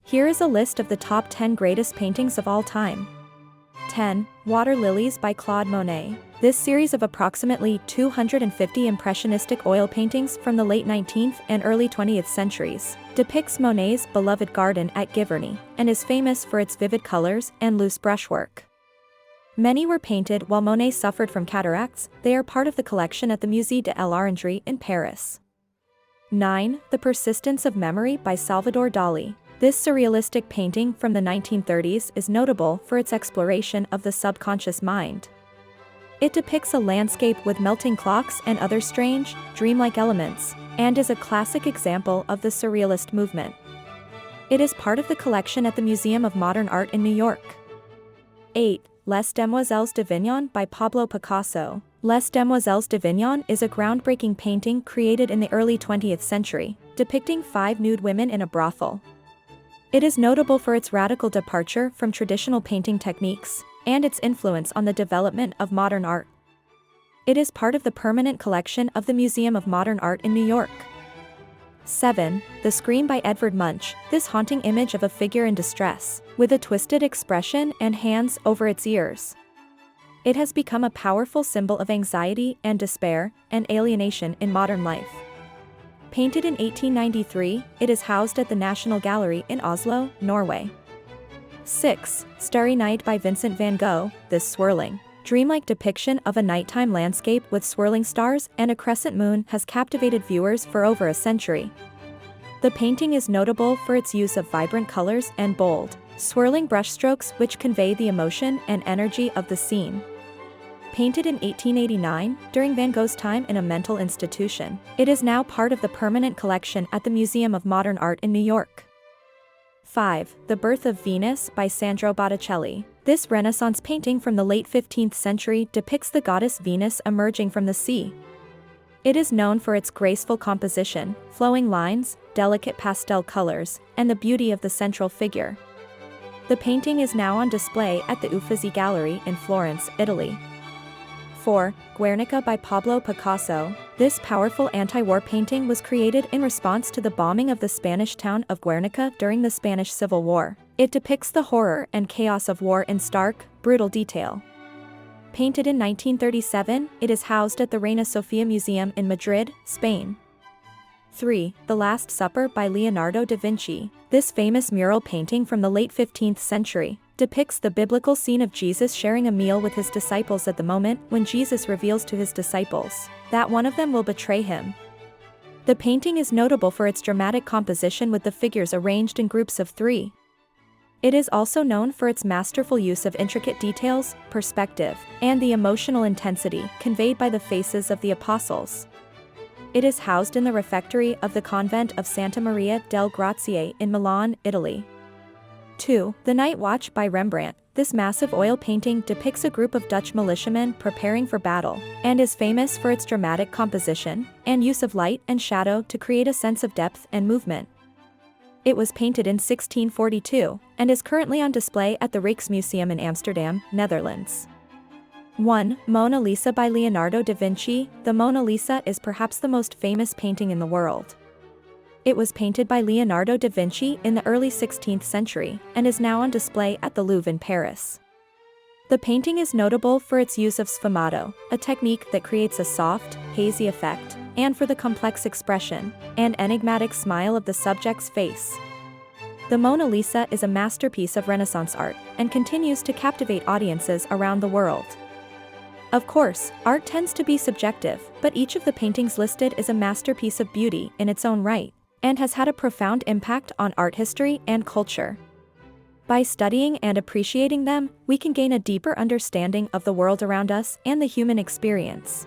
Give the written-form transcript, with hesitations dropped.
Here is a list of the top 10 greatest paintings of all time. 10. Water Lilies by Claude Monet. This series of approximately 250 impressionistic oil paintings from the late 19th and early 20th centuries depicts Monet's beloved garden at Giverny, and is famous for its vivid colors and loose brushwork. Many were painted while Monet suffered from cataracts. They are part of the collection at the Musée de l'Orangerie in Paris. 9. The Persistence of Memory by Salvador Dali. This surrealistic painting from the 1930s is notable for its exploration of the subconscious mind. It depicts a landscape with melting clocks and other strange, dreamlike elements, and is a classic example of the surrealist movement. It is part of the collection at the Museum of Modern Art in New York. 8. Les Demoiselles d'Avignon by Pablo Picasso. Les Demoiselles d'Avignon is a groundbreaking painting created in the early 20th century, depicting 5 nude women in a brothel. It is notable for its radical departure from traditional painting techniques, and its influence on the development of modern art. It is part of the permanent collection of the Museum of Modern Art in New York. 7. The Scream by Edvard Munch. This haunting image of a figure in distress, with a twisted expression and hands over its ears. It has become a powerful symbol of anxiety and despair and alienation in modern life. Painted in 1893, it is housed at the National Gallery in Oslo, Norway. 6. Starry Night by Vincent van Gogh. This swirling, dreamlike depiction of a nighttime landscape with swirling stars and a crescent moon has captivated viewers for over a century. The painting is notable for its use of vibrant colors and bold, swirling brushstrokes which convey the emotion and energy of the scene. Painted in 1889, during Van Gogh's time in a mental institution, it is now part of the permanent collection at the Museum of Modern Art in New York. 5. The Birth of Venus by Sandro Botticelli. This Renaissance painting from the late 15th century depicts the goddess Venus emerging from the sea. It is known for its graceful composition, flowing lines, delicate pastel colors, and the beauty of the central figure. The painting is now on display at the Uffizi Gallery in Florence, Italy. 4. Guernica by Pablo Picasso. This powerful anti-war painting was created in response to the bombing of the Spanish town of Guernica during the Spanish Civil War. It depicts the horror and chaos of war in stark, brutal detail. Painted in 1937, it is housed at the Reina Sofia Museum in Madrid, Spain. 3. The Last Supper by Leonardo da Vinci. This famous mural painting from the late 15th century depicts the biblical scene of Jesus sharing a meal with his disciples at the moment when Jesus reveals to his disciples that one of them will betray him. The painting is notable for its dramatic composition with the figures arranged in groups of 3. It is also known for its masterful use of intricate details, perspective, and the emotional intensity conveyed by the faces of the apostles. It is housed in the refectory of the convent of Santa Maria del Grazie in Milan, Italy. 2. The Night Watch by Rembrandt. This massive oil painting depicts a group of Dutch militiamen preparing for battle, and is famous for its dramatic composition and use of light and shadow to create a sense of depth and movement. It was painted in 1642, and is currently on display at the Rijksmuseum in Amsterdam, Netherlands. 1. Mona Lisa by Leonardo da Vinci. The Mona Lisa is perhaps the most famous painting in the world. It was painted by Leonardo da Vinci in the early 16th century, and is now on display at the Louvre in Paris. The painting is notable for its use of sfumato, a technique that creates a soft, hazy effect, and for the complex expression and enigmatic smile of the subject's face. The Mona Lisa is a masterpiece of Renaissance art, and continues to captivate audiences around the world. Of course, art tends to be subjective, but each of the paintings listed is a masterpiece of beauty in its own right, and has had a profound impact on art history and culture. By studying and appreciating them, we can gain a deeper understanding of the world around us and the human experience.